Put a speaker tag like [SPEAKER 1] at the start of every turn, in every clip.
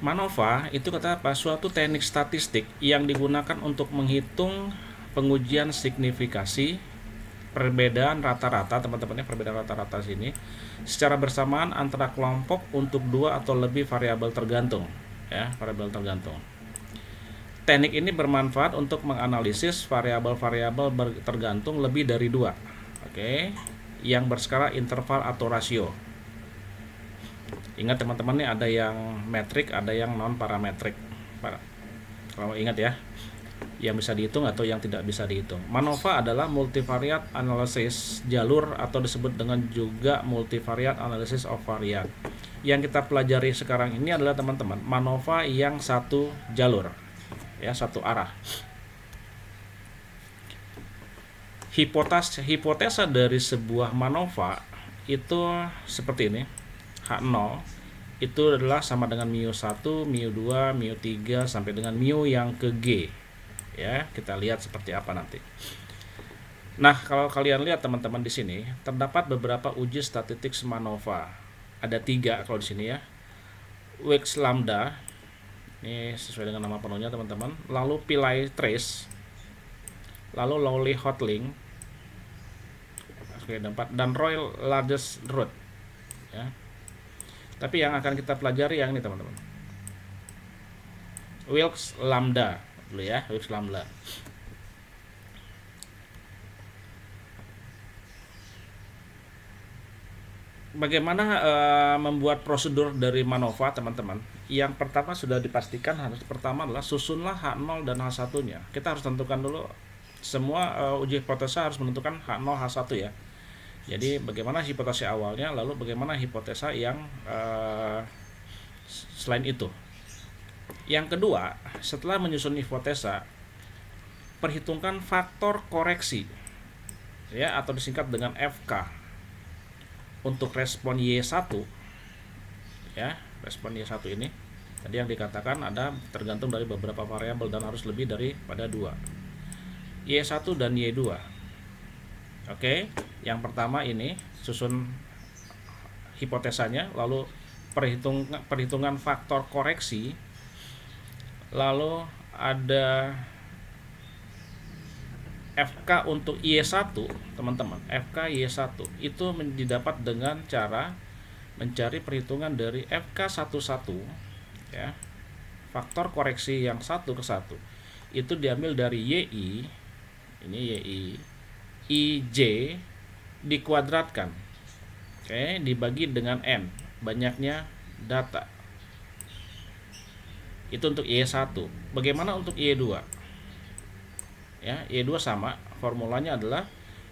[SPEAKER 1] MANOVA itu kata apa? Suatu teknik statistik yang digunakan untuk menghitung pengujian signifikasi perbedaan rata-rata, teman-temannya, perbedaan rata-rata sini secara bersamaan antara kelompok untuk dua atau lebih variabel tergantung, ya, variabel tergantung. Teknik ini bermanfaat untuk menganalisis variabel-variabel tergantung lebih dari dua, oke, yang berskala interval atau rasio. Ingat teman-teman, nih ada yang metrik, ada yang non parametrik. Kalau ingat ya, yang bisa dihitung atau yang tidak bisa dihitung. MANOVA adalah multivariate analysis jalur atau disebut dengan juga multivariate analysis of variate. Yang kita pelajari sekarang ini adalah teman-teman MANOVA yang satu jalur, ya, satu arah. Hipotesa dari sebuah MANOVA itu seperti ini. H0 itu adalah sama dengan mu1, mu2, mu3 sampai dengan mu yang ke G. Ya, kita lihat seperti apa nanti. Nah, kalau kalian lihat teman-teman di sini terdapat beberapa uji statistik MANOVA. Ada 3 kalau di sini ya. Weeks lambda, ini sesuai dengan nama penuhnya teman-teman. Lalu Pillai trace, lalu Lowly Hotelling, dan Royal Largest Root. Ya. Tapi yang akan kita pelajari yang ini teman-teman. Wilks lambda dulu ya, Wilks lambda. Bagaimana membuat prosedur dari MANOVA teman-teman? Yang pertama sudah dipastikan harus pertama adalah susunlah H0 dan H1-nya. Kita harus tentukan dulu semua uji hipotesa harus menentukan H0 H1 ya. Jadi bagaimana hipotesa awalnya, lalu bagaimana hipotesa yang selain itu. Yang kedua, setelah menyusun hipotesa, perhitungkan faktor koreksi, ya, atau disingkat dengan FK untuk respon Y1, ya, respon Y1 ini tadi yang dikatakan ada tergantung dari beberapa variabel dan harus lebih daripada 2, Y1 dan Y2. Oke, yang pertama ini susun hipotesanya, lalu perhitungan faktor koreksi, lalu ada FK untuk Y1 teman-teman. FK Y1 itu didapat dengan cara mencari perhitungan dari FK11 ya, faktor koreksi yang 1 ke 1 itu diambil dari YI, ini YI IJ dikuadratkan, oke, dibagi dengan N, banyaknya data. Itu untuk Y1. Bagaimana untuk Y2? Ya, Y2 sama, formulanya adalah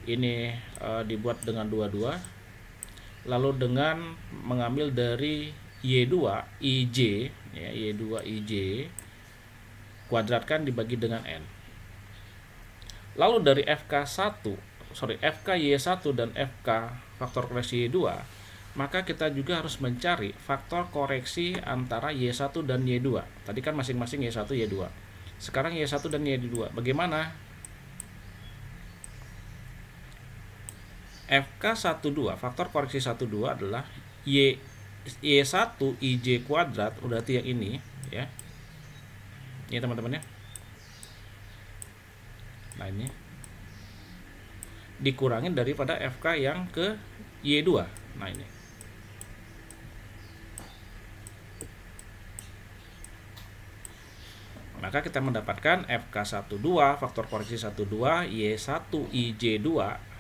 [SPEAKER 1] ini dibuat dengan 22, lalu dengan mengambil dari Y2 IJ, ya, Y2 IJ kuadratkan dibagi dengan N. Lalu dari FK Y1 dan FK faktor koreksi Y2, maka kita juga harus mencari faktor koreksi antara Y1 dan Y2. Tadi kan masing-masing Y1 Y2. Sekarang Y1 dan Y2. Bagaimana? FK12, faktor koreksi 12 adalah Y1 IJ kuadrat, berarti yang ini ya. Ini teman-teman ya. Nah, ini dikurangin daripada FK yang ke Y2. Nah, ini. Maka kita mendapatkan FK12 faktor koreksi 12 Y1 IJ2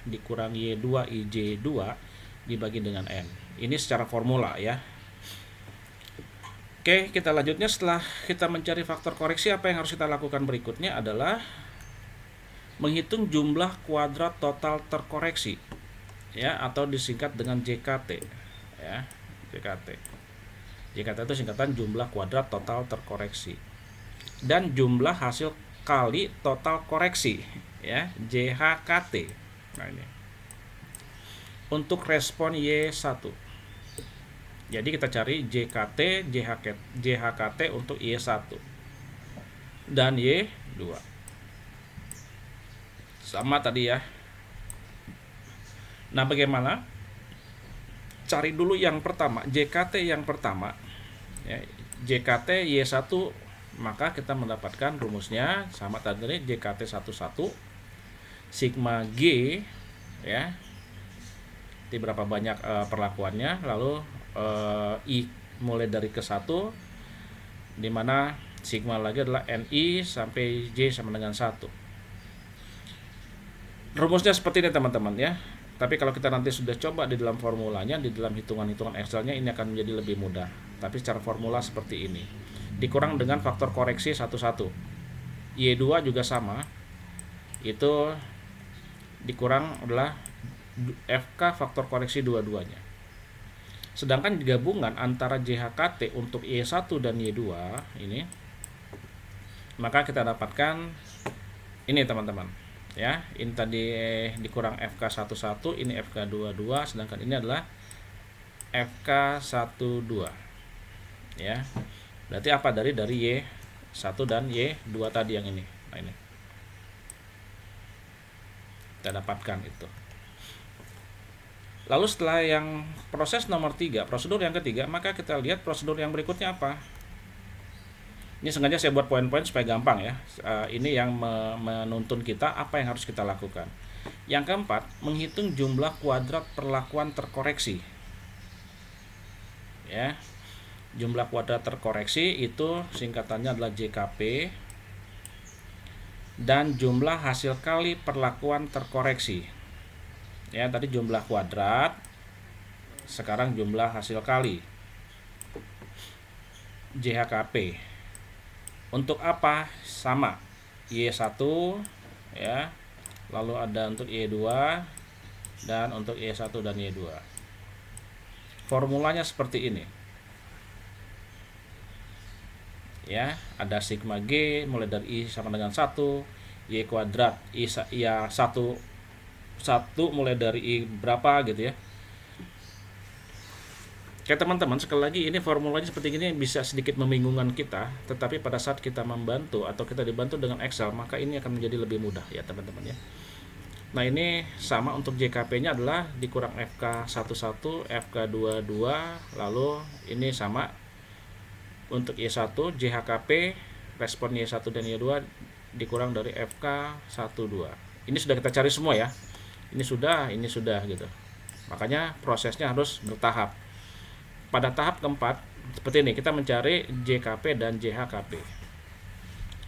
[SPEAKER 1] dikurangi Y2 IJ2 dibagi dengan N. Ini secara formula ya. Oke, kita lanjutnya. Setelah kita mencari faktor koreksi, apa yang harus kita lakukan berikutnya adalah menghitung jumlah kuadrat total terkoreksi ya, atau disingkat dengan JKT ya. JKT itu singkatan jumlah kuadrat total terkoreksi, dan jumlah hasil kali total koreksi ya, JHKT. Nah, ini untuk respon Y1. Jadi kita cari JKT, JHKT untuk Y1 dan Y2. Sama tadi ya. Nah, bagaimana? Cari dulu yang pertama, JKT yang pertama ya. JKT Y1, maka kita mendapatkan rumusnya sama tadi, JKT 11 sigma G, ya, di berapa banyak perlakuannya, lalu I mulai dari ke 1, dimana sigma lagi adalah NI sampai J sama dengan 1. Rumusnya seperti ini teman-teman ya. Tapi kalau kita nanti sudah coba di dalam formulanya, di dalam hitungan-hitungan Excelnya, ini akan menjadi lebih mudah. Tapi secara formula seperti ini, dikurang dengan faktor koreksi 11. Y2 juga sama, itu dikurang adalah FK faktor koreksi dua-duanya. Sedangkan gabungan antara JHKT untuk Y1 dan Y2 ini, maka kita dapatkan ini teman-teman ya. Ini tadi dikurang FK11, ini FK22, sedangkan ini adalah FK12 ya. Berarti apa, dari Y1 dan Y2 tadi yang ini. Nah, ini kita dapatkan itu. Lalu setelah yang proses nomor 3, prosedur yang ketiga, maka kita lihat prosedur yang berikutnya apa. Ini sengaja saya buat poin-poin supaya gampang ya. Ini yang menuntun kita apa yang harus kita lakukan. Yang keempat, menghitung jumlah kuadrat perlakuan terkoreksi. Ya. Jumlah kuadrat terkoreksi itu singkatannya adalah JKP, dan jumlah hasil kali perlakuan terkoreksi. Ya, tadi jumlah kuadrat, sekarang jumlah hasil kali, JHKP. Untuk apa? Sama Y1 ya, lalu ada untuk Y2 dan untuk Y1 dan Y2. Formulanya seperti ini ya, ada sigma G mulai dari I sama dengan 1, Y kuadrat I ya 1 mulai dari I berapa gitu ya. Oke teman-teman, sekali lagi ini formulanya seperti ini bisa sedikit membingungkan kita, tetapi pada saat kita membantu atau kita dibantu dengan Excel, maka ini akan menjadi lebih mudah ya teman-teman ya. Nah, ini sama untuk JKP-nya adalah dikurang FK11, FK22, lalu ini sama untuk Y1, JHKP, respon Y1 dan Y2 dikurang dari FK12. Ini sudah kita cari semua ya. Ini sudah gitu. Makanya prosesnya harus bertahap. Pada tahap keempat seperti ini, kita mencari JKP dan JHKP.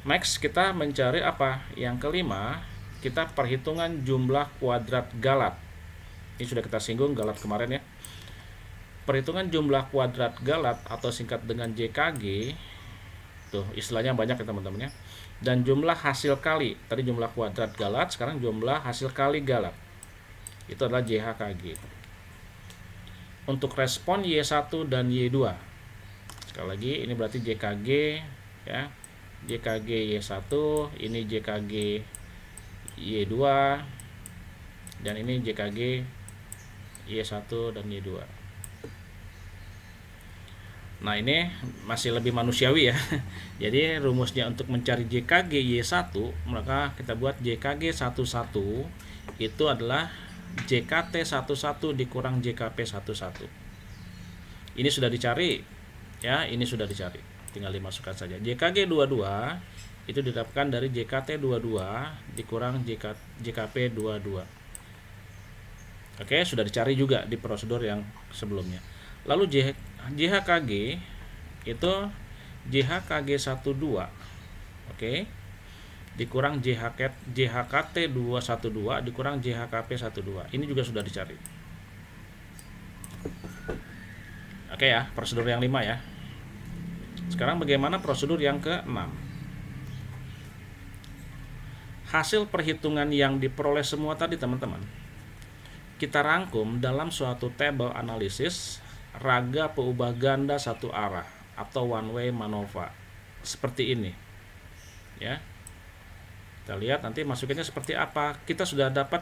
[SPEAKER 1] Next kita mencari apa? Yang kelima, kita perhitungan jumlah kuadrat galat. Ini sudah kita singgung galat kemarin ya. Perhitungan jumlah kuadrat galat atau singkat dengan JKG, tuh istilahnya banyak ya teman-teman ya. Dan jumlah hasil kali, tadi jumlah kuadrat galat, sekarang jumlah hasil kali galat, itu adalah JHKG. Untuk respon Y1 dan Y2, sekali lagi ini berarti JKG ya, JKG Y1, ini JKG Y2, dan ini JKG Y1 dan Y2. Nah, ini masih lebih manusiawi ya. Jadi rumusnya untuk mencari JKG Y1, maka kita buat JKG 11 itu adalah JKT 11 dikurang JKP 11. Ini sudah dicari ya, ini sudah dicari. Tinggal dimasukkan saja. JKG 22 itu didapatkan dari JKT 22 dikurang JKP 22. Oke, sudah dicari juga di prosedur yang sebelumnya. Lalu JHKG itu JHKG 12. Oke. Dikurang JHKT 212 dikurang JHKP 12. Ini juga sudah dicari. Oke ya, prosedur yang 5 ya. Sekarang bagaimana prosedur yang ke-6? Hasil perhitungan yang diperoleh semua tadi teman-teman, kita rangkum dalam suatu table analisis raga peubah ganda satu arah atau one way MANOVA seperti ini ya. Kita lihat nanti masukinnya seperti apa. Kita sudah dapat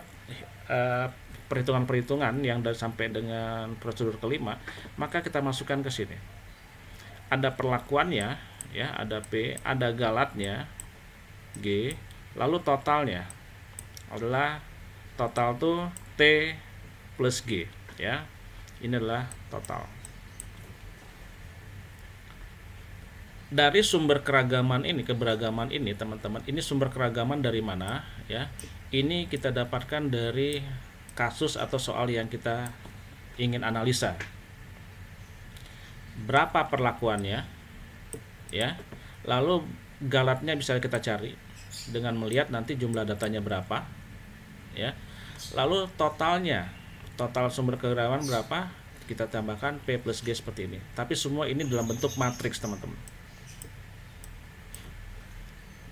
[SPEAKER 1] perhitungan-perhitungan yang sampai dengan prosedur kelima, maka kita masukkan ke sini. Ada perlakuannya ya, ada P, ada galatnya G, lalu totalnya adalah total tuh T plus G ya. Ini adalah total. dari sumber keragaman ini, keberagaman ini teman-teman, ini sumber keragaman dari mana ya? Ini kita dapatkan dari kasus atau soal yang kita ingin analisa. Berapa perlakuannya ya? Lalu galatnya bisa kita cari dengan melihat nanti jumlah datanya berapa ya. Lalu totalnya, total sumber keragaman berapa, kita tambahkan P plus G seperti ini. Tapi semua ini dalam bentuk matriks teman-teman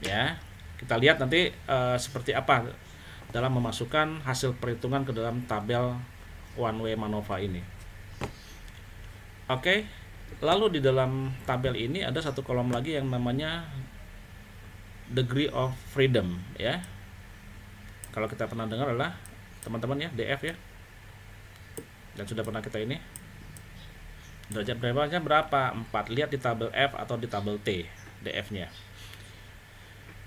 [SPEAKER 1] ya. Kita lihat nanti seperti apa dalam memasukkan hasil perhitungan ke dalam tabel one way MANOVA ini. Oke, lalu di dalam tabel ini ada satu kolom lagi yang namanya degree of freedom ya. Kalau kita pernah dengar adalah teman-teman ya, DF ya, dan sudah pernah kita ini derajat bebasnya berapa, 4. Lihat di tabel F atau di tabel T DF nya.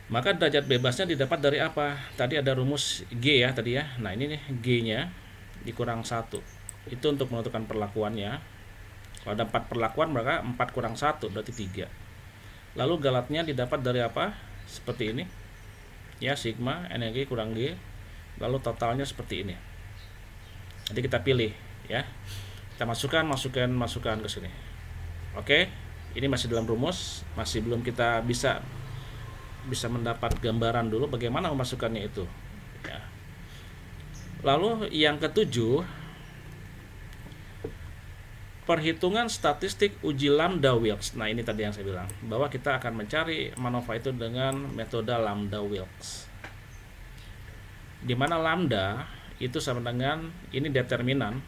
[SPEAKER 1] Maka derajat bebasnya didapat dari apa? Tadi ada rumus G ya tadi ya. Nah ini nih G nya dikurang 1. Itu untuk menentukan perlakuannya. Kalau ada 4 perlakuan maka 4 kurang 1 berarti 3. Lalu galatnya didapat dari apa? Seperti ini ya, sigma NG kurang G. Lalu totalnya seperti ini. Nanti kita pilih ya. Kita masukkan ke sini. Oke, ini masih dalam rumus, masih belum kita bisa mendapat gambaran dulu bagaimana memasukkannya itu ya. Lalu yang ketujuh, perhitungan statistik uji Lambda-Wilks. Nah ini tadi yang saya bilang bahwa kita akan mencari MANOVA itu dengan metode Lambda-Wilks, di mana lambda itu sama dengan ini determinan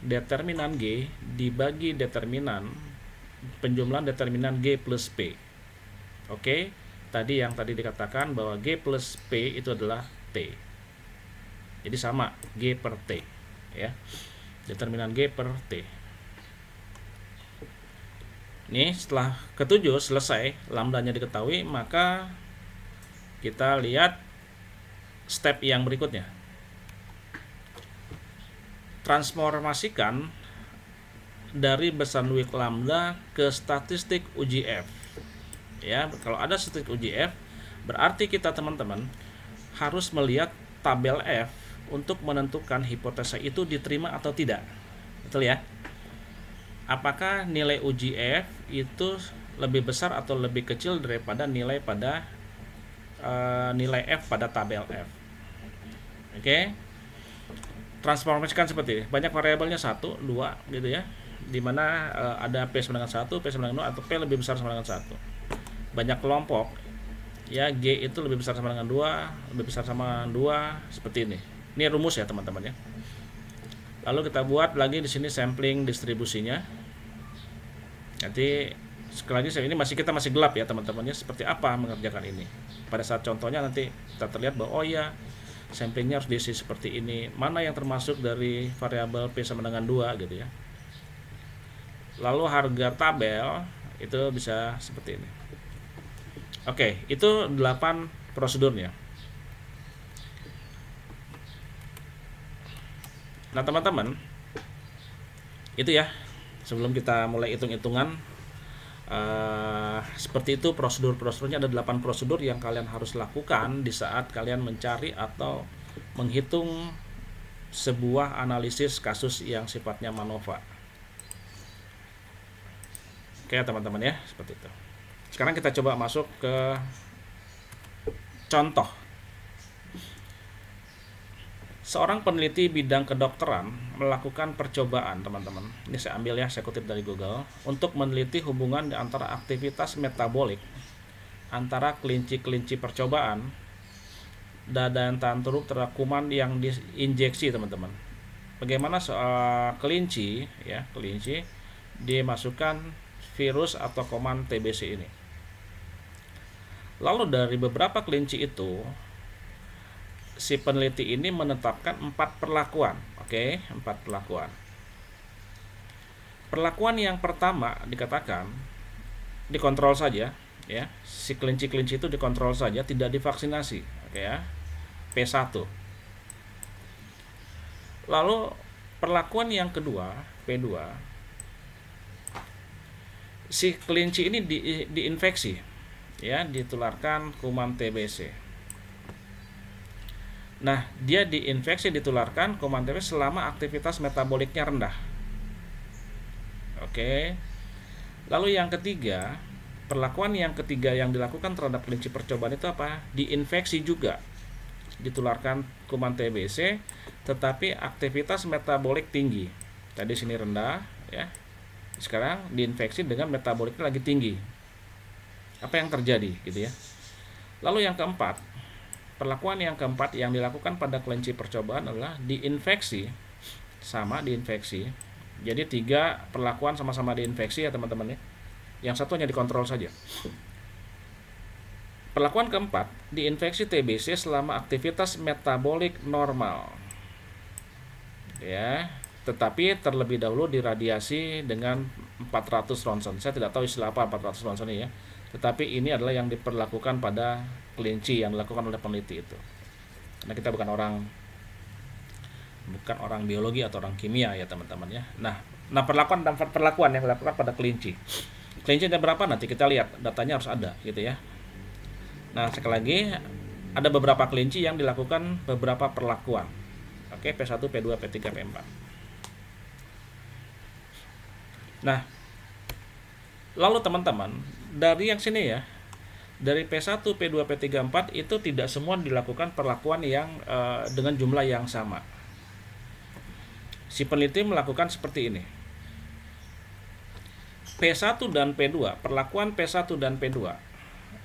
[SPEAKER 1] G dibagi determinan penjumlahan determinan G plus P. Oke, tadi dikatakan bahwa G plus P itu adalah T. Jadi sama G per T ya. Determinan G per T. Ini setelah ketujuh selesai, lambdanya diketahui, maka kita lihat step yang berikutnya. Transformasikan dari Besancon lambda ke statistik uji F. Ya, kalau ada statistik uji F, berarti kita teman-teman harus melihat tabel F untuk menentukan hipotesa itu diterima atau tidak. Betul ya? Apakah nilai uji F itu lebih besar atau lebih kecil daripada nilai F pada tabel F. Oke. Transformasikan seperti ini. Banyak variabelnya 1, 2 gitu ya. Dimana ada P sama dengan 1, P sama dengan 2, atau P lebih besar sama dengan 1. Banyak kelompok ya, G itu lebih besar sama dengan 2, lebih besar sama dengan 2, seperti ini. Ini rumus ya teman-teman ya. Lalu kita buat lagi di sini sampling distribusinya. Nanti sekali lagi ini kita masih gelap ya teman-teman ya, seperti apa mengerjakan ini. Pada saat contohnya nanti kita terlihat bahwa oh ya, samplingnya harus diisi seperti ini. Mana yang termasuk dari variabel P sama dengan 2 gitu ya. Lalu harga tabel itu bisa seperti ini. Oke, itu 8 prosedurnya. Nah teman-teman, itu ya, sebelum kita mulai hitung-hitungan, seperti itu prosedurnya. Ada 8 prosedur yang kalian harus lakukan di saat kalian mencari atau menghitung sebuah analisis kasus yang sifatnya MANOVA. Oke teman-teman ya, seperti itu. Sekarang kita coba masuk ke contoh. Seorang peneliti bidang kedokteran melakukan percobaan, teman-teman. Ini saya ambil ya, saya kutip dari Google, untuk meneliti hubungan antara aktivitas metabolik antara kelinci-kelinci percobaan dan tantrum terhadap kuman yang diinjeksi, teman-teman. Bagaimana soal kelinci ya, kelinci dimasukkan virus atau kuman TBC ini. Lalu dari beberapa kelinci itu, si peneliti ini menetapkan 4 perlakuan. Oke, 4 perlakuan. Perlakuan yang pertama dikatakan dikontrol saja ya. Si kelinci-kelinci itu dikontrol saja, tidak divaksinasi. Oke ya. P1. Lalu perlakuan yang kedua, P2. Si kelinci ini diinfeksi ya, ditularkan kuman TBC. Nah, dia diinfeksi ditularkan kuman TBC selama aktivitas metaboliknya rendah. Oke. Lalu yang ketiga, perlakuan yang ketiga yang dilakukan terhadap kelinci percobaan itu apa? Diinfeksi juga, ditularkan kuman TBC, tetapi aktivitas metabolik tinggi. Tadi sini rendah, ya. Sekarang diinfeksi dengan metaboliknya lagi tinggi. Apa yang terjadi, gitu ya? Lalu yang keempat, perlakuan yang keempat yang dilakukan pada kelinci percobaan adalah diinfeksi, sama diinfeksi. Jadi 3 perlakuan sama-sama diinfeksi ya teman-teman ya. Yang satu hanya dikontrol saja. Perlakuan keempat, diinfeksi TBC selama aktivitas metabolik normal. Ya, tetapi terlebih dahulu diradiasi dengan 400 ronsen. Saya tidak tahu istilah apa 400 ronsen ini ya. Tetapi ini adalah yang diperlakukan pada kelinci yang dilakukan oleh peneliti itu. Karena kita bukan orang biologi atau orang kimia ya teman-teman ya. Nah perlakuan yang dilakukan pada kelinci. Kelinci ada berapa nanti kita lihat, datanya harus ada gitu ya. Nah, sekali lagi ada beberapa kelinci yang dilakukan beberapa perlakuan. Oke, P1, P2, P3, P4. Nah, lalu teman-teman, dari yang sini ya, dari P1, P2, P3, P4 itu tidak semua dilakukan perlakuan yang dengan jumlah yang sama. Si peneliti melakukan seperti ini. P1 dan P2, perlakuan P1 dan P2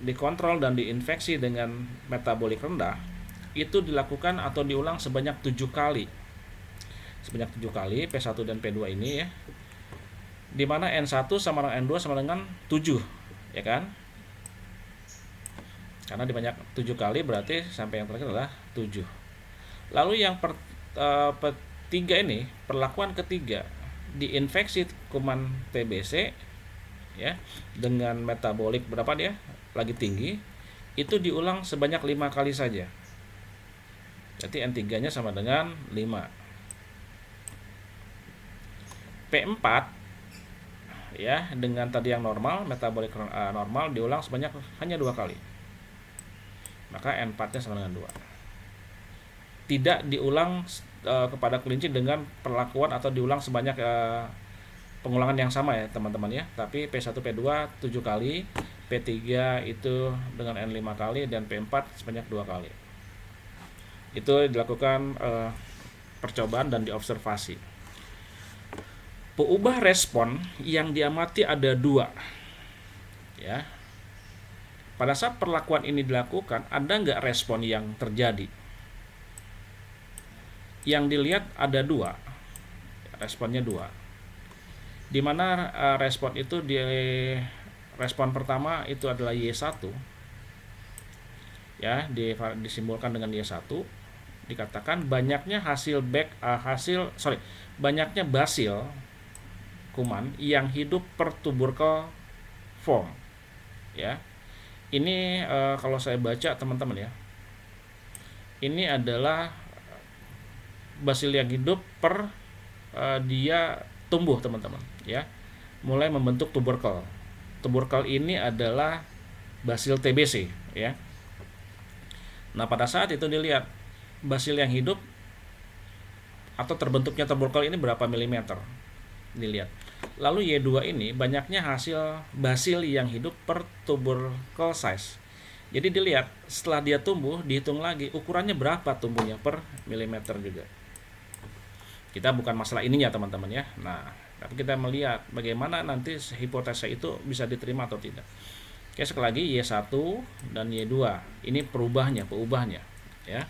[SPEAKER 1] dikontrol dan diinfeksi dengan metabolik rendah itu dilakukan atau diulang sebanyak 7 kali. Sebanyak 7 kali P1 dan P2 ini ya. Di mana N1 sama dengan N2 sama dengan 7, ya kan? Karena dibanyak 7 kali berarti sampai yang terakhir adalah 7. Lalu yang ketiga ini, perlakuan ketiga, diinfeksi kuman TBC ya dengan metabolik berapa dia? Lagi tinggi, itu diulang sebanyak 5 kali saja. Jadi N3-nya sama dengan 5. P4 ya dengan tadi yang normal, metabolik normal diulang sebanyak hanya 2 kali. Maka N4-nya sama dengan 2. Tidak diulang kepada kelinci dengan perlakuan atau diulang sebanyak pengulangan yang sama ya teman-teman ya. Tapi P1, P2 7 kali, P3 itu dengan N5 kali, dan P4 sebanyak 2 kali. Itu dilakukan percobaan dan diobservasi. Peubah respon yang diamati ada 2 ya. Pada saat perlakuan ini dilakukan, ada nggak respon yang terjadi? Yang dilihat ada 2, responnya 2. Di mana respon itu respon pertama itu adalah Y1 ya, disimbolkan dengan Y1. Dikatakan banyaknya banyaknya basil kuman yang hidup per tubercle form ya. Ini kalau saya baca teman-teman ya, ini adalah basil yang hidup per dia tumbuh teman-teman ya, mulai membentuk tubercle. Tubercle ini adalah basil TBC ya. Nah pada saat itu dilihat basil yang hidup atau terbentuknya tubercle ini berapa milimeter dilihat. Lalu Y2 ini banyaknya hasil basil yang hidup per tubercle size. Jadi dilihat setelah dia tumbuh dihitung lagi ukurannya berapa tumbuhnya per milimeter juga. Kita bukan masalah ininya teman-teman ya. Nah, tapi kita melihat bagaimana nanti hipotesa itu bisa diterima atau tidak. Oke, sekali lagi Y1 dan Y2 ini peubahnya ya.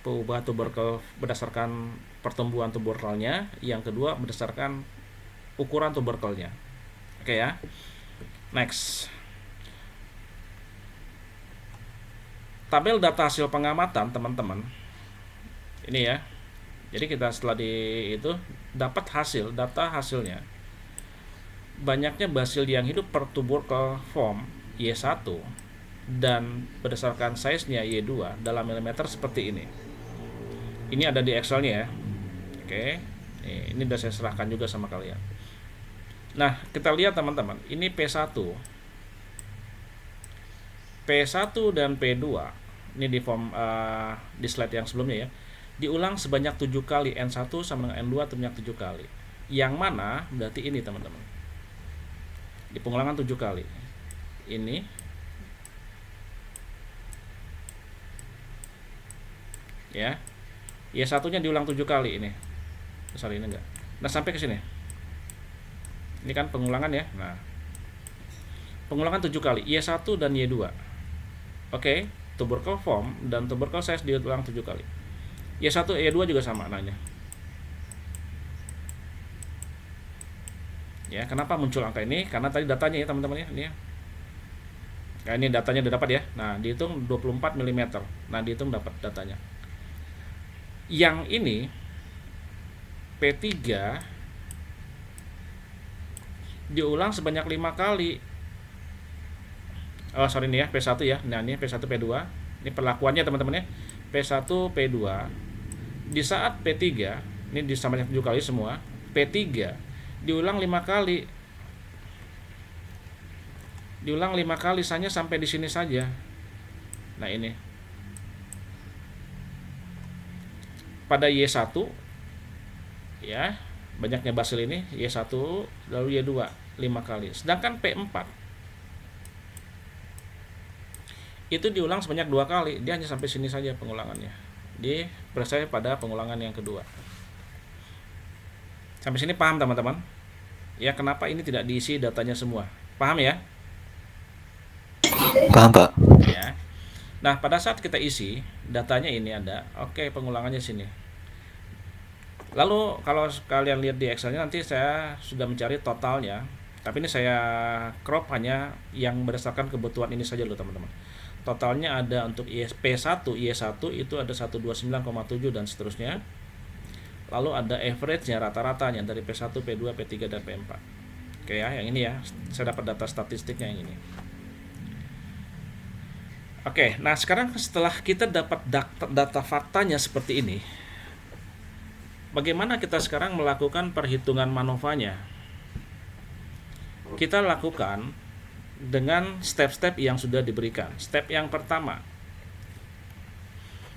[SPEAKER 1] Peubah tubercle berdasarkan pertumbuhan tuberkelnya, yang kedua berdasarkan ukuran tuberkelnya. Oke ya. Next. Tabel data hasil pengamatan teman-teman. Ini ya. Jadi kita setelah itu dapat data hasilnya. Banyaknya basil yang hidup per tubercle form Y1 dan berdasarkan size-nya Y2 dalam milimeter seperti ini. Ini ada di Excel-nya ya. Oke. Ini sudah saya serahkan juga sama kalian. Nah, kita lihat teman-teman, ini P1. P1 dan P2 ini di form di slide yang sebelumnya ya, diulang sebanyak 7 kali. N1 sama dengan N2 sebanyak 7 kali. Yang mana berarti ini teman-teman, di pengulangan 7 kali ini ya, Y1 nya diulang 7 kali ini. Sorry, ini enggak. Nah, sampai ke sini. Ini kan pengulangan ya. Nah, pengulangan 7 kali Y1 dan Y2. Oke, tubercle form dan tubercle size diulang 7 kali. Y1, Y2 juga sama. Nah, ini. Ya, kenapa muncul angka ini? Karena tadi datanya ya, teman-teman ya. Ini ya. Nah, ini datanya udah dapat ya. Nah, dihitung 24 mm. Nah, dihitung dapat datanya. Yang ini P3 diulang sebanyak 5 kali. Oh, sorry nih ya, P1 ya. Nah, ini P1 P2. Ini perlakuannya teman-teman ya. P1 P2. Di saat P3, ini di sebanyak 7 kali semua. P3 diulang 5 kali. Diulang 5 kali saja sampai di sini saja. Nah, ini. Pada Y1 ya, banyaknya basil ini Y1 lalu Y2 5 kali. Sedangkan P4 itu diulang sebanyak 2 kali. Dia hanya sampai sini saja pengulangannya. Di selesai pada pengulangan yang kedua. Sampai sini paham teman-teman? Ya, kenapa ini tidak diisi datanya semua? Paham ya?
[SPEAKER 2] Paham, Pak.
[SPEAKER 1] Ya. Nah, pada saat kita isi datanya ini ada, oke, pengulangannya sini. Lalu kalau kalian lihat di Excelnya nanti saya sudah mencari totalnya. Tapi ini saya crop hanya yang berdasarkan kebutuhan ini saja loh teman-teman. Totalnya ada untuk P1, Y1 itu ada 129,7 dan seterusnya. Lalu ada average-nya, rata-ratanya dari P1, P2, P3 dan P4. Oke ya, yang ini ya. Saya dapat data statistiknya yang ini. Oke, nah sekarang setelah kita dapat data faktanya seperti ini, bagaimana kita sekarang melakukan perhitungan MANOVA-nya? Kita lakukan dengan step-step yang sudah diberikan. Step yang pertama,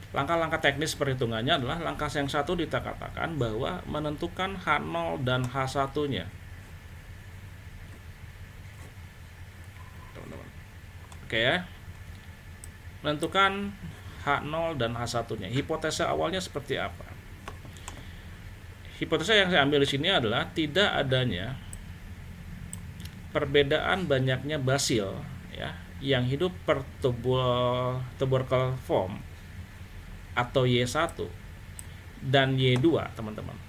[SPEAKER 1] langkah-langkah teknis perhitungannya adalah langkah yang satu kita katakan bahwa menentukan H0 dan H1-nya. Teman-teman. Oke ya. Menentukan H0 dan H1-nya. Hipotesa awalnya seperti apa? Hipotesa yang saya ambil di sini adalah tidak adanya perbedaan banyaknya basil ya yang hidup per tubercle form atau Y1 dan Y2, teman-teman.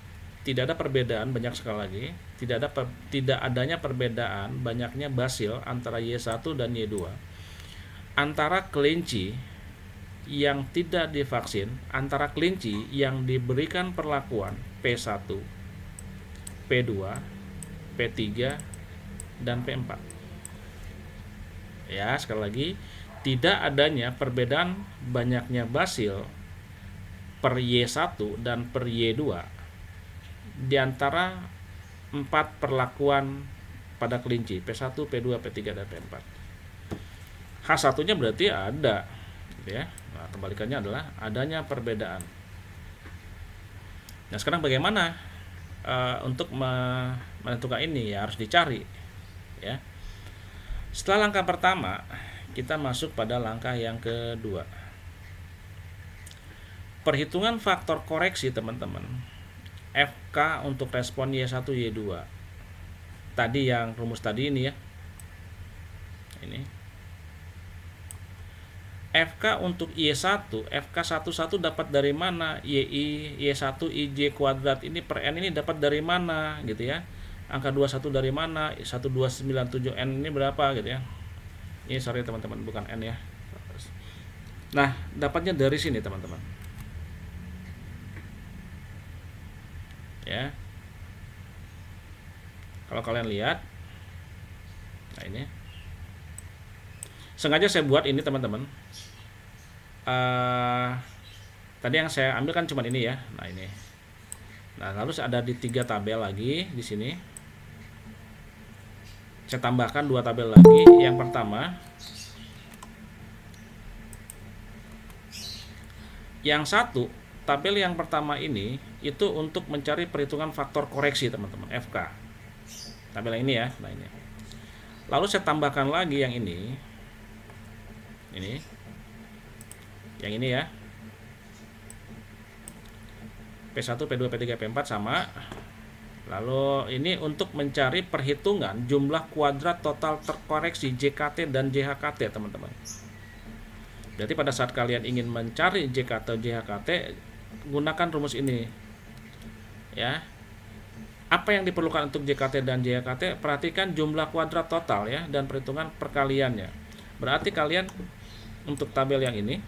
[SPEAKER 1] Tidak ada perbedaan, banyak sekali lagi, tidak adanya perbedaan banyaknya basil antara Y1 dan Y2 antara kelinci yang tidak divaksin, antara kelinci yang diberikan perlakuan P1, P2, P3 dan P4. Ya, sekali lagi, tidak adanya perbedaan banyaknya basil per Y1 dan per Y2 di antara 4 perlakuan pada kelinci P1, P2, P3 dan P4. H1-nya berarti ada, gitu ya. Nah, kebalikannya adalah adanya perbedaan. Nah, sekarang bagaimana untuk menentukan ini? Ya harus dicari, ya. Setelah langkah pertama, kita masuk pada langkah yang kedua. Perhitungan faktor koreksi, teman-teman. FK untuk respon Y1, Y2. Tadi yang rumus tadi ini ya. Ini. FK untuk Y1, FK11 dapat dari mana? Y1 IJ kuadrat ini per N ini dapat dari mana gitu ya. Angka 21 dari mana? 1297N ini berapa gitu ya. Ini sorry teman-teman, bukan N ya. Nah, dapatnya dari sini teman-teman. Ya. Kalau kalian lihat, nah ini. Sengaja saya buat ini teman-teman. Tadi yang saya ambil kan cuma ini ya. Nah ini. Nah lalu ada di 3 tabel lagi di sini. Saya tambahkan 2 tabel lagi. Yang pertama Yang satu, tabel yang pertama ini itu untuk mencari perhitungan faktor koreksi teman-teman, FK. Tabel yang ini ya, nah ini. Lalu saya tambahkan lagi yang ini, yang ini ya, P1, P2, P3, P4 sama. Lalu ini untuk mencari perhitungan jumlah kuadrat total terkoreksi JKT dan JHKT teman-teman. Berarti pada saat kalian ingin mencari JKT atau JHKT, gunakan rumus ini ya. Apa yang diperlukan untuk JKT dan JHKT? Perhatikan jumlah kuadrat total ya, dan perhitungan perkaliannya. Berarti kalian untuk tabel yang ini,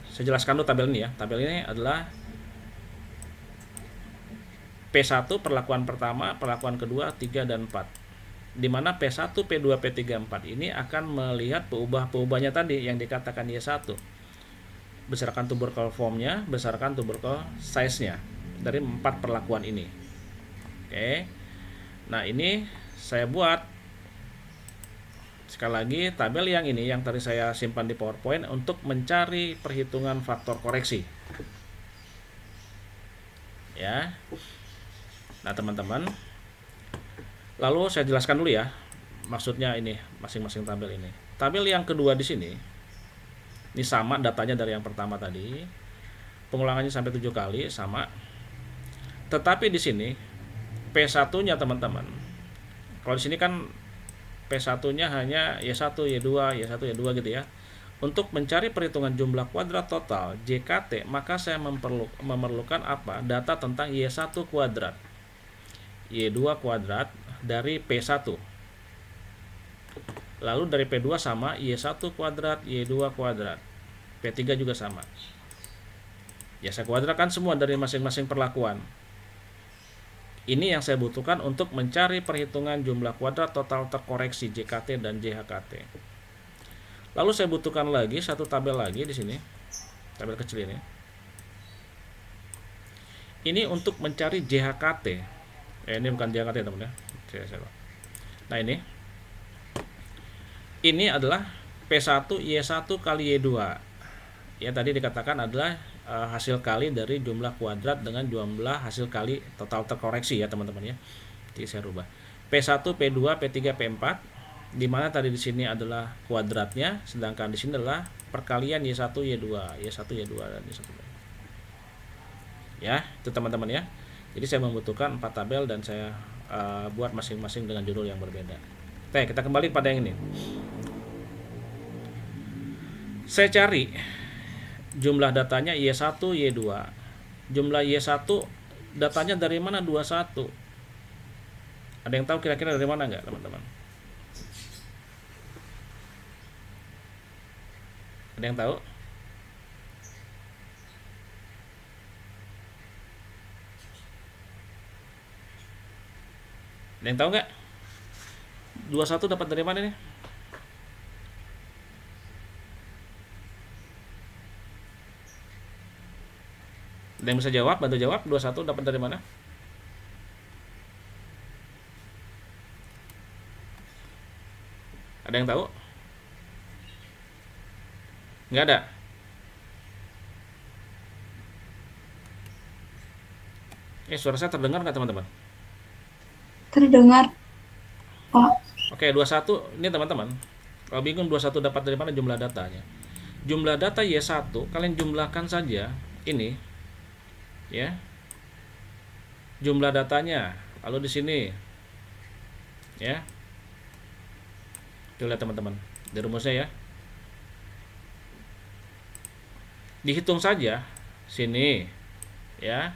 [SPEAKER 1] saya jelaskan dulu tabel ini ya. Tabel ini adalah P1 perlakuan pertama, perlakuan kedua, 3, dan 4. Di mana P1, P2, P3, 4 ini akan melihat peubah-peubahnya tadi yang dikatakan Y1. Berdasarkan tubercle formnya, berdasarkan tubercle size-nya dari 4 perlakuan ini. Oke. Nah, ini saya buat sekali lagi tabel yang ini yang tadi saya simpan di PowerPoint untuk mencari perhitungan faktor koreksi. Ya. Nah, teman-teman, lalu saya jelaskan dulu ya, maksudnya ini masing-masing tabel ini. Tabel yang kedua di sini, ini sama datanya dari yang pertama tadi, pengulangannya sampai 7 kali sama. Tetapi di sini P1-nya teman-teman, kalau di sini kan P1-nya hanya Y1, Y2, Y1, Y2 gitu ya. Untuk mencari perhitungan jumlah kuadrat total JKT, maka saya memerlukan apa? Data tentang Y1 kuadrat, Y2 kuadrat dari P1. Lalu dari P2 sama Y1 kuadrat, Y2 kuadrat. P3 juga sama. Ya, saya kuadratkan semua dari masing-masing perlakuan. Ini yang saya butuhkan untuk mencari perhitungan jumlah kuadrat total terkoreksi JKT dan JHKT. Lalu saya butuhkan lagi satu tabel lagi di sini. Tabel kecil ini. Ini untuk mencari JHKT. Ini bukan JHKT teman-teman ya. Nah, ini adalah P1 Y1 kali Y2. Ya, tadi dikatakan adalah hasil kali dari jumlah kuadrat dengan jumlah hasil kali total terkoreksi ya teman-teman ya. Jadi saya rubah P1, P2, P3, P4, di mana tadi di sini adalah kuadratnya, sedangkan di sini adalah perkalian Y1, Y2, Y1, Y2 dan Y1. Ya, itu teman-teman ya. Jadi saya membutuhkan 4 tabel dan saya buat masing-masing dengan judul yang berbeda. Oke, kita kembali pada yang ini. Saya cari jumlah datanya Y1, Y2. Jumlah Y1 datanya dari mana? 21. Ada yang tahu kira-kira dari mana enggak, teman-teman? Ada yang tahu? Ada yang tahu enggak? 21 dapat dari mana nih? Ada yang bisa jawab? Bantu jawab. 21 dapat dari mana? Ada yang tahu? Nggak ada. Suara saya terdengar nggak teman-teman?
[SPEAKER 2] Terdengar, Pak.
[SPEAKER 1] Oke, 21 ini teman-teman. Kalau bingung 21 dapat dari mana jumlah datanya? Jumlah data Y1 kalian jumlahkan saja ini ya. Jumlah datanya. Lalu di sini ya. Coba lihat teman-teman. Di rumusnya ya. Dihitung saja sini ya.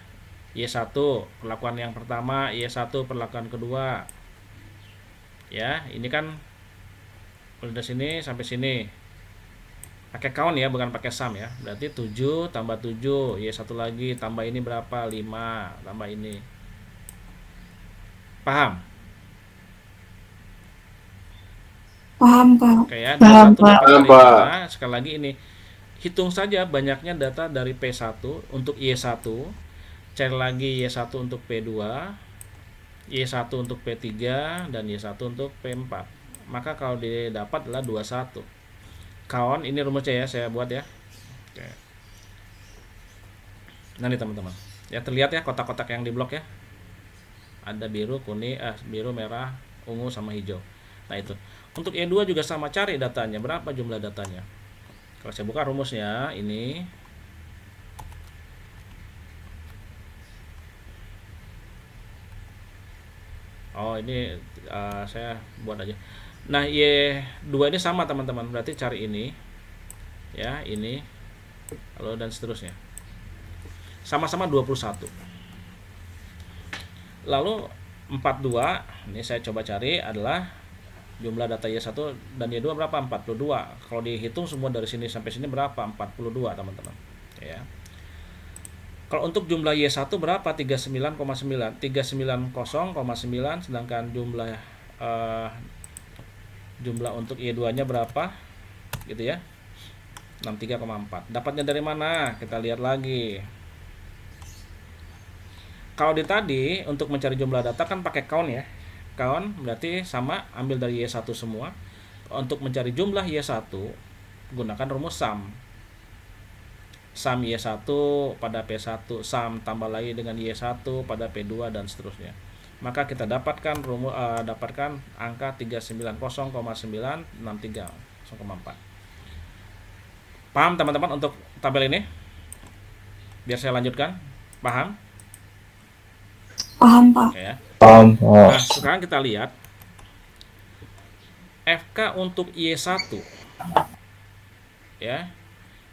[SPEAKER 1] Y1 perlakuan yang pertama, Y1 perlakuan kedua. Ya, ini kan udah sini sampai sini. Pakai count ya, bukan pakai sum ya. Berarti 7 tambah 7, Y1 lagi tambah ini berapa? 5 tambah ini. Paham?
[SPEAKER 2] Paham, Pak.
[SPEAKER 1] Oke ya,
[SPEAKER 2] Paham,
[SPEAKER 1] 21
[SPEAKER 2] Pak.
[SPEAKER 1] dapat dari 5. Sekali lagi ini. Hitung saja banyaknya data dari P1 untuk Y1. Cari lagi Y1 untuk P2, Y1 untuk P3, dan Y1 untuk P4. Maka kalau didapat adalah 21. Count, ini rumusnya ya, saya buat ya. Oke. Nah nih teman-teman, ya terlihat ya kotak-kotak yang di blok ya, ada biru, kuning, biru, merah, ungu sama hijau. Nah itu untuk E2 juga sama, cari datanya berapa jumlah datanya. Kalau saya buka rumusnya ini, oh ini saya buat aja. Nah Y2 ini sama teman-teman, berarti cari ini ya, ini lalu dan seterusnya, sama-sama 21. Lalu 42 ini saya coba cari adalah jumlah data Y1 dan Y2 berapa? 42. Kalau dihitung semua dari sini sampai sini berapa? 42 teman-teman ya. Kalau untuk jumlah Y1 berapa? 39,9, 390,9, sedangkan jumlah untuk Y2 nya berapa gitu ya, 63,4. Dapatnya dari mana? Kita lihat lagi. Kalau di tadi untuk mencari jumlah data kan pakai count ya. Count berarti sama, ambil dari Y1 semua. Untuk mencari jumlah Y1 gunakan rumus sum. Sum Y1 pada P1, sum tambah lagi dengan Y1 pada P2 dan seterusnya. Maka kita dapatkan dapatkan angka 390,963,0,4. Paham teman-teman untuk tabel ini? Biar saya lanjutkan. Paham?
[SPEAKER 2] Paham, Pak.
[SPEAKER 1] Oke ya.
[SPEAKER 3] Paham.
[SPEAKER 1] Nah, sekarang kita lihat FK untuk Y1 ya.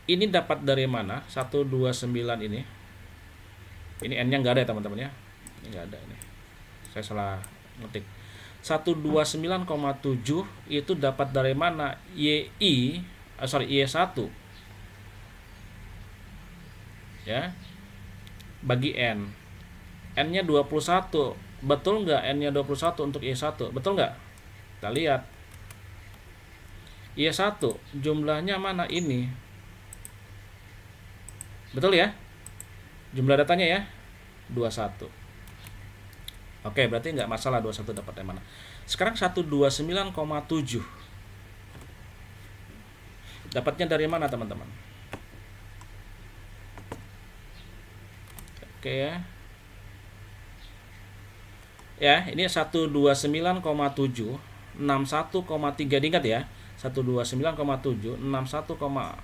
[SPEAKER 1] Ini dapat dari mana? 129 ini. Ini N-nya nggak ada ya teman-teman ya. Ini nggak ada ini. Saya salah ngetik. 129,7 itu dapat dari mana? Y1 ya. Bagi N. N-nya 21. Betul nggak N-nya 21 untuk Y1? Betul nggak? Kita lihat. Y1 jumlahnya mana ini? Betul ya? Jumlah datanya ya 21. Oke, berarti nggak masalah 21 dapat dari mana. Sekarang 129,7 dapatnya dari mana teman-teman? Oke ya. Ya, ini 129,7 61,3, diingat ya. 129,7 61,3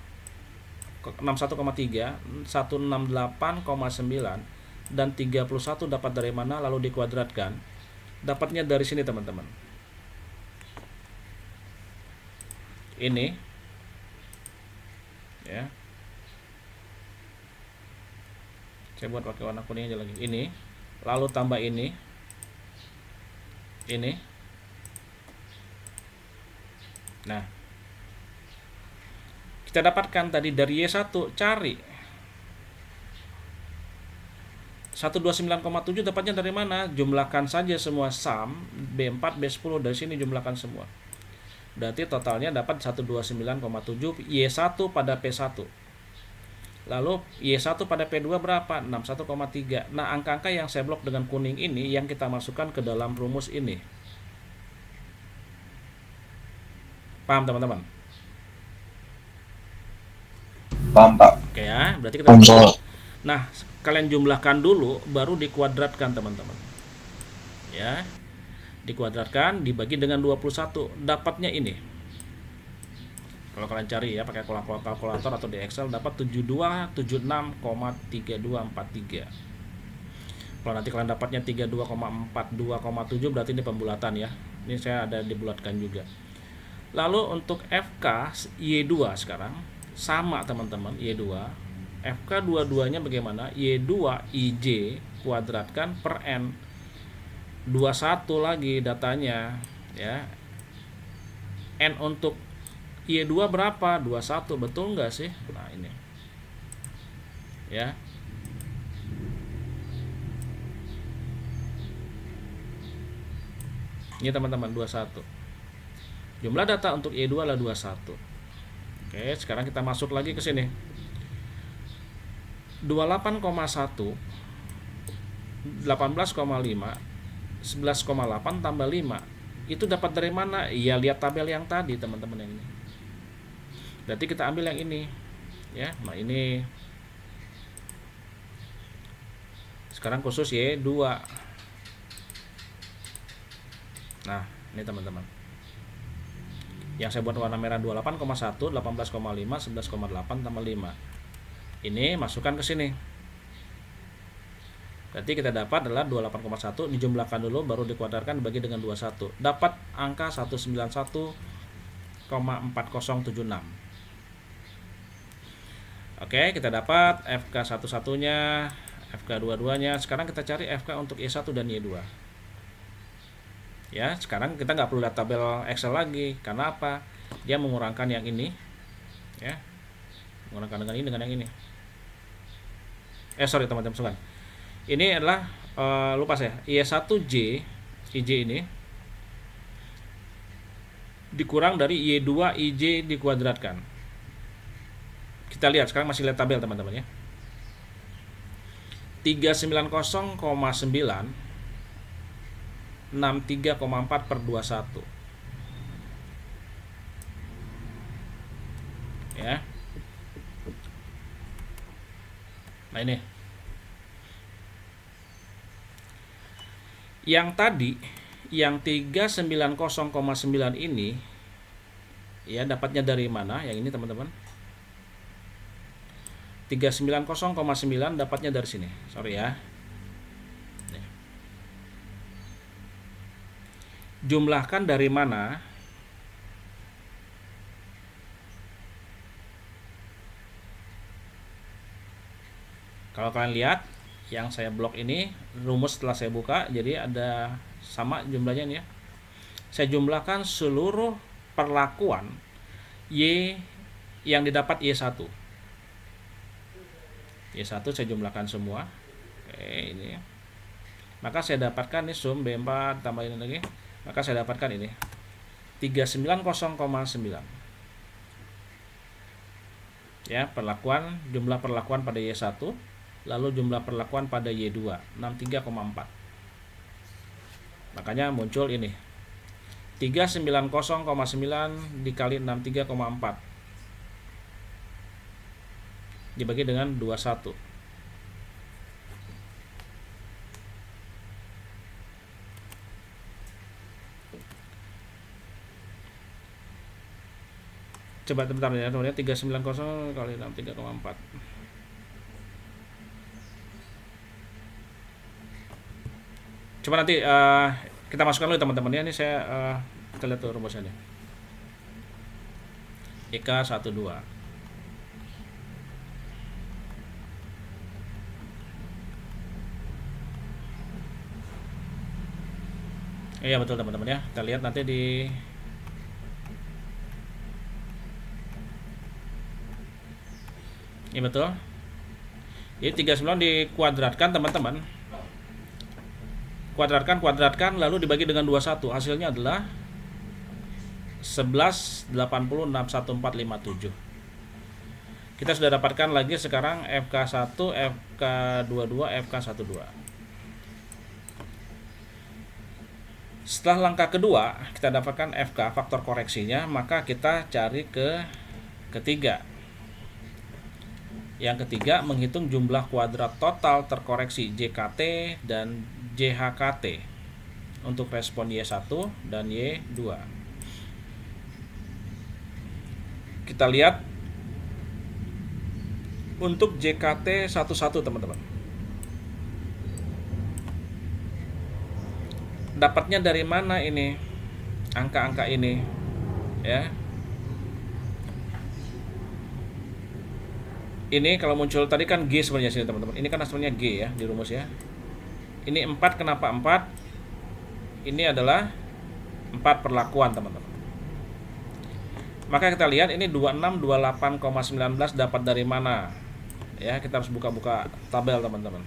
[SPEAKER 1] 168,9 dan 31 dapat dari mana lalu dikuadratkan. Dapatnya dari sini teman-teman. Ini ya. Saya buat pakai warna kuning aja lagi. Ini lalu tambah ini. Nah, kita dapatkan tadi dari Y1, cari 129,7 dapatnya dari mana? Jumlahkan saja semua sum B4 B10 dari sini, jumlahkan semua. Berarti totalnya dapat 129,7 Y1 pada P1. Lalu Y1 pada P2 berapa? 61,3. Nah, angka-angka yang saya blok dengan kuning ini yang kita masukkan ke dalam rumus ini. Paham teman-teman?
[SPEAKER 3] Paham, Pak.
[SPEAKER 1] Oke ya, berarti kita
[SPEAKER 3] Paham.
[SPEAKER 1] Nah, kalian jumlahkan dulu baru dikuadratkan teman-teman. Ya. Dikuadratkan dibagi dengan 21, dapatnya ini. Kalau kalian cari ya pakai kalkulator atau di Excel dapat 7276,3243. Kalau nanti kalian dapatnya 32,42,7 berarti ini pembulatan ya. Ini saya ada dibulatkan juga. Lalu untuk FK Y2 sekarang sama teman-teman, Y2 FK dua-duanya bagaimana? Y2 IJ kuadratkan per N 21 lagi datanya ya. N untuk Y2 berapa? 21, betul nggak sih? Nah ini ya. Ini teman-teman 21. Jumlah data untuk Y2 adalah 21. Oke, sekarang kita masuk lagi ke sini. 28,1 18,5 11,8 tambah 5 itu dapat dari mana? Ya lihat tabel yang tadi teman-teman, yang ini. Berarti kita ambil yang ini ya. Nah ini Sekarang khusus Y2. Nah, ini teman-teman. Yang saya buat warna merah 28,1, 18,5, 11,8 tambah 5. Ini masukkan ke sini. Berarti kita dapat adalah 28,1 dijumlahkan dulu baru dikuadratkan dibagi dengan 21. Dapat angka 191,4076. Oke, kita dapat FK satu-satunya, FK dua-duanya. Sekarang kita cari FK untuk Y1 dan Y2. Ya, sekarang kita nggak perlu lihat tabel Excel lagi. Karena apa? Dia mengurangkan yang ini, ya, mengurangkan dengan ini dengan yang ini. Sorry teman-teman, ini adalah lupa saya, Y1J, IJ ini dikurang dari Y2 IJ dikuadratkan. Kita lihat sekarang, masih lihat tabel teman-teman ya. 390,9 63,4 per 21 ya. Nah ini yang tadi, yang 390,9 ini ya, dapatnya dari mana? Yang ini teman-teman, 390,9 dapatnya dari sini. Sorry ya. Jumlahkan dari mana? Kalau kalian lihat yang saya blok ini, rumus setelah saya buka, jadi ada sama jumlahnya nih ya. Saya jumlahkan seluruh perlakuan Y yang didapat Y1. Y1 saya jumlahkan semua. Oke, ini. Maka saya dapatkan nih sum B4 tambah ini lagi. Maka saya dapatkan ini 390,9. Ya, perlakuan, jumlah perlakuan pada Y1, lalu jumlah perlakuan pada Y2 63,4. Makanya muncul ini 390,9 dikali 63,4 dibagi dengan 21. Coba bentar ya teman-teman, 390 kali 63,4. Coba nanti kita masukkan dulu teman-teman ya. Ini saya kita lihat tuh rumusnya nih. IK 12. Iya betul teman-teman ya. Kita lihat nanti di ini betul. Jadi 39 dikuadratkan teman-teman. Kuadratkan lalu dibagi dengan 21. Hasilnya adalah 11,80,61,457. Kita sudah dapatkan lagi sekarang FK1, FK22, FK12. Setelah langkah kedua kita dapatkan FK, faktor koreksinya, maka kita cari ke ketiga. Yang ketiga, menghitung jumlah kuadrat total terkoreksi JKT dan JHKT untuk respon Y1 dan Y2. Kita lihat untuk JKT 11 teman-teman. Dapatnya dari mana ini? Angka-angka ini ya. Ini kalau muncul tadi kan G sebenarnya sini teman-teman. Ini kan hasilnya G ya di rumus ya. Ini 4, kenapa 4? Ini adalah 4 perlakuan teman-teman. Maka kita lihat ini 2628,19 dapat dari mana? Ya, kita harus buka-buka tabel teman-teman.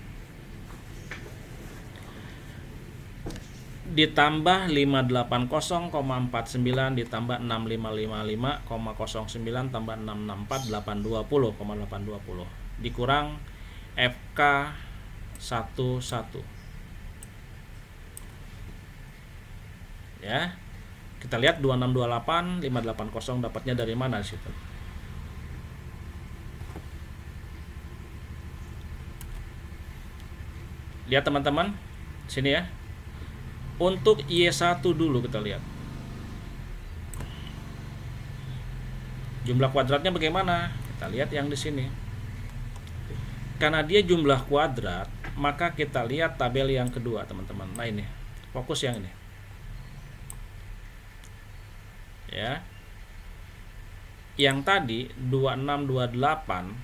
[SPEAKER 1] Ditambah 580,49 ditambah 6555,09 tambah 664,820,820 dikurang FK 11. Ya. Kita lihat 2628 580 dapatnya dari mana di situ? Lihat teman-teman, sini ya. Untuk Y1 dulu kita lihat. Jumlah kuadratnya bagaimana? Kita lihat yang di sini. Karena dia jumlah kuadrat, maka kita lihat tabel yang kedua, teman-teman. Nah, ini. Fokus yang ini. Ya. Yang tadi 2628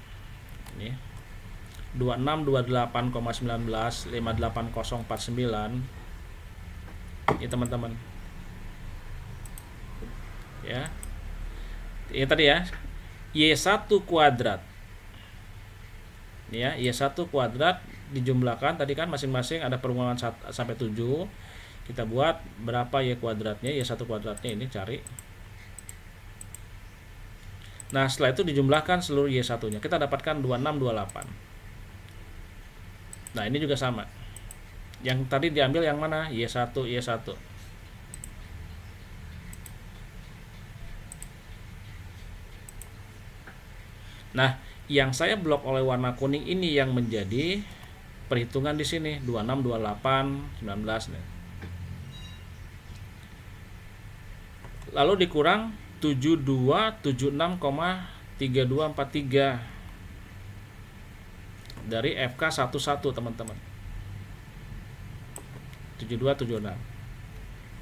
[SPEAKER 1] ini 2628,19 58049 ini teman-teman. Ya. Ini tadi ya. Y1 kuadrat. Ya, Y1 kuadrat dijumlahkan tadi kan masing-masing ada perulangan 1 sampai 7. Kita buat berapa Y kuadratnya, Y1 kuadratnya ini cari. Nah, setelah itu dijumlahkan seluruh Y1-nya. Kita dapatkan 2628. Nah, ini juga sama. Yang tadi diambil yang mana? Y1, Y1. Nah, yang saya blok oleh warna kuning ini yang menjadi perhitungan di sini 26, 28, 19 nih. Lalu dikurang 7276,3243 dari FK11 teman-teman. 7276.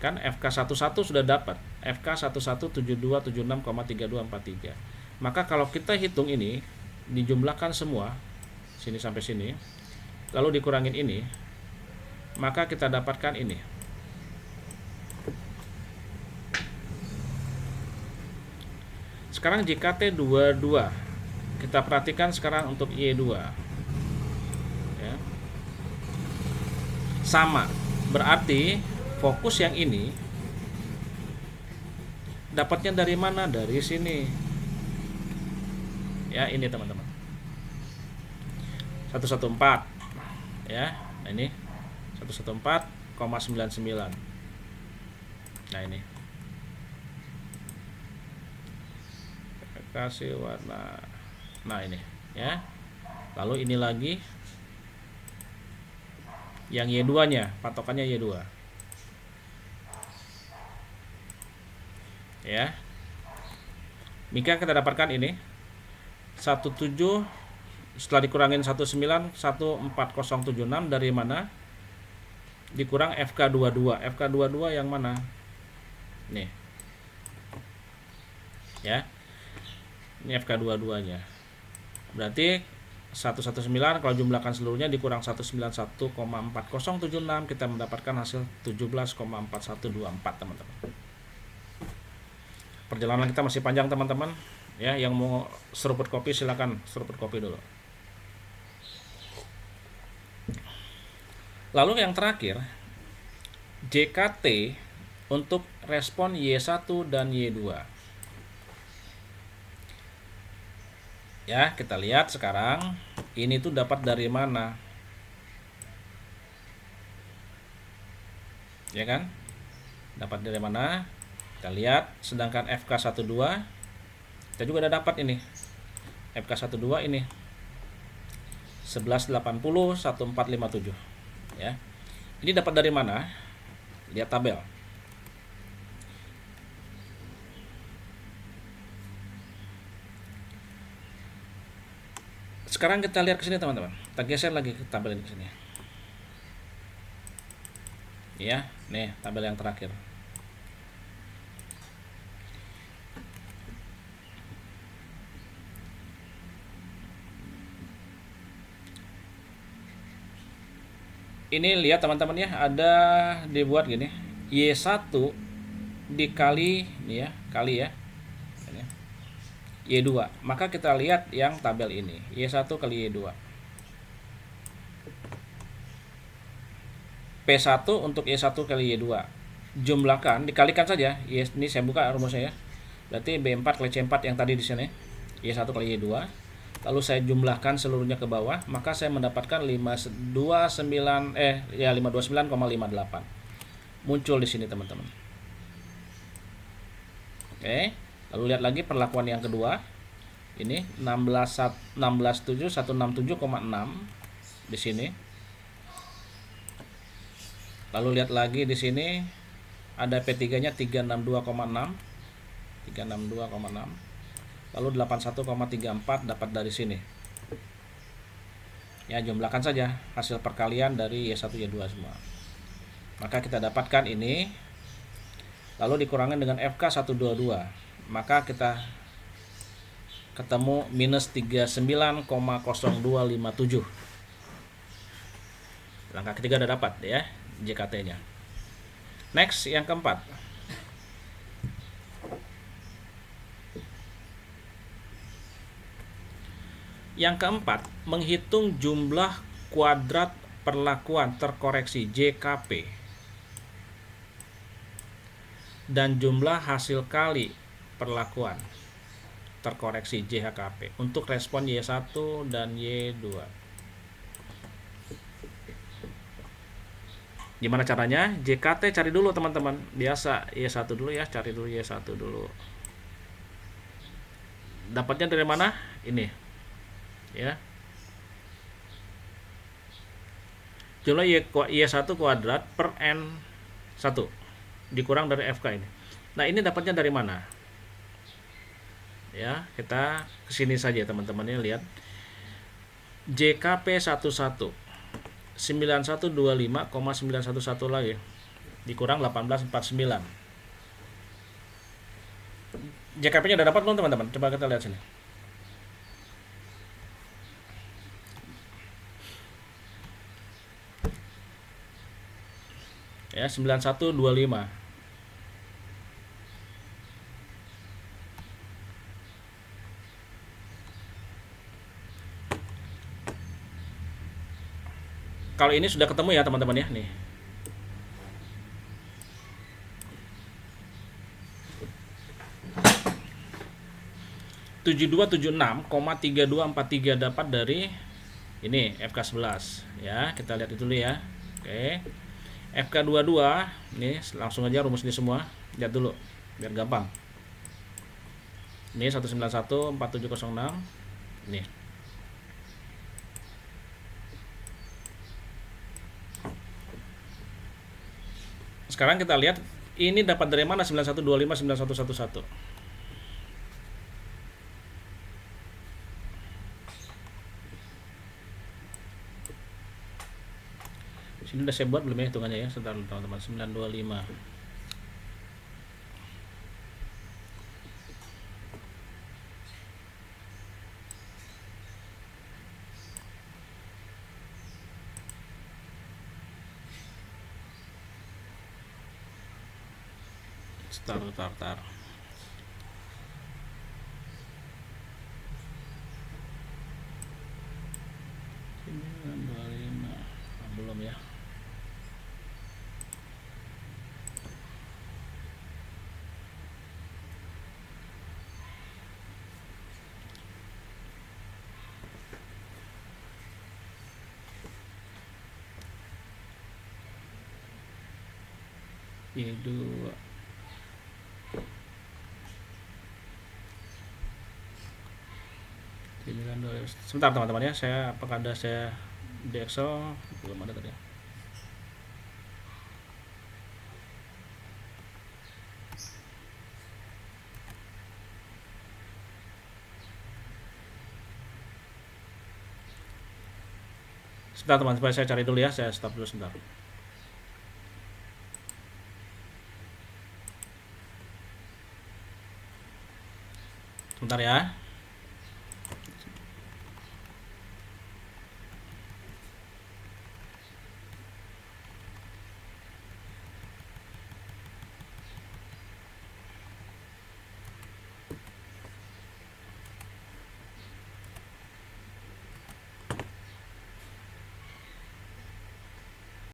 [SPEAKER 1] Kan FK11 sudah dapat. FK11 7276,3243. Maka kalau kita hitung ini dijumlahkan semua sini sampai sini, lalu dikurangin ini, maka kita dapatkan ini. Sekarang JKT 22. Kita perhatikan sekarang untuk Y2. Ya. Sama. Berarti fokus yang ini dapatnya dari mana? Dari sini. Ya, ini teman-teman. 114. Ya, nah ini 114,99. Nah, ini. Kasih warna. Nah, ini ya. Lalu ini lagi yang Y2-nya, patokannya Y2. Ya. Maka kita dapatkan ini 17 setelah dikurangin 19 14076 dari mana? Dikurang FK22. FK22 yang mana? Nih. Ya. Ini FK22-nya. Berarti 119 kalau jumlahkan seluruhnya dikurang 191,4076 kita mendapatkan hasil 17,4124 teman-teman. Perjalanan kita masih panjang teman-teman. Ya, yang mau seruput kopi silakan seruput kopi dulu. Lalu yang terakhir JKT untuk respon Y1 dan Y2. Ya, kita lihat sekarang ini tuh dapat dari mana? Ya kan? Dapat dari mana? Kita lihat, sedangkan FK12 kita juga udah dapat ini. FK12 ini 1180 1457. Ya. Ini dapat dari mana? Lihat tabel. Sekarang kita lihat ke sini teman-teman. Kita geser lagi ke tabel ini ke sini. Ya, nih tabel yang terakhir. Ini lihat teman-teman ya, ada dibuat gini. Y1 dikali nih ya, kali ya. Y2. Maka kita lihat yang tabel ini. Y1 kali Y2. P1 untuk Y1 kali Y2. Jumlahkan, dikalikan saja. Ini saya buka rumusnya ya. Berarti B4 kali C4 yang tadi di sini. Y1 kali Y2. Lalu saya jumlahkan seluruhnya ke bawah, maka saya mendapatkan 529,58. Muncul di sini teman-teman. Oke. Lalu lihat lagi perlakuan yang kedua. Ini 167167,6 di sini. Lalu lihat lagi di sini ada P3-nya 362,6. 362,6. Lalu 81,34 dapat dari sini. Ya, jumlahkan saja hasil perkalian dari Y1 Y2 semua. Maka kita dapatkan ini. Lalu dikurangin dengan FK 122. Maka kita ketemu minus 39,0257. Langkah ketiga udah dapat ya JKT-nya. Next, yang keempat. Yang keempat, menghitung jumlah kuadrat perlakuan terkoreksi JKP dan jumlah hasil kali perlakuan terkoreksi JHKP untuk respon Y1 dan Y2. Gimana caranya? JKT cari dulu teman-teman. Biasa Y1 dulu ya, cari dulu Y1 dulu. Dapatnya dari mana? Ini. Ya. Jumlah Y1 kuadrat per N1 dikurang dari FK ini. Nah, ini dapatnya dari mana? Ya, kita kesini saja teman-teman ya, lihat. JKP 11 9125,911 lagi dikurang 1849. JKP-nya udah dapat belum teman-teman? Coba kita lihat sini. Ya, 9125. Kalau ini sudah ketemu ya teman-teman ya, nih. (7276,3243) dapat dari ini FK11 ya. Kita lihat itu dulu ya. Oke. FK22 nih, langsung aja rumus ini semua. Lihat dulu biar gampang. Ini 1914706. Nih. Sekarang kita lihat ini dapat dari mana 91259111. Sini udah saya buat belum ya hitungannya ya? Sebentar teman-teman. 925. Tar. 925. Belum ya. Y2. Sebentar teman-teman ya, apakah ada saya di Excel? Belum ada tadi. Sebentar teman-teman, saya cari dulu ya, saya stop dulu sebentar. Sebentar ya.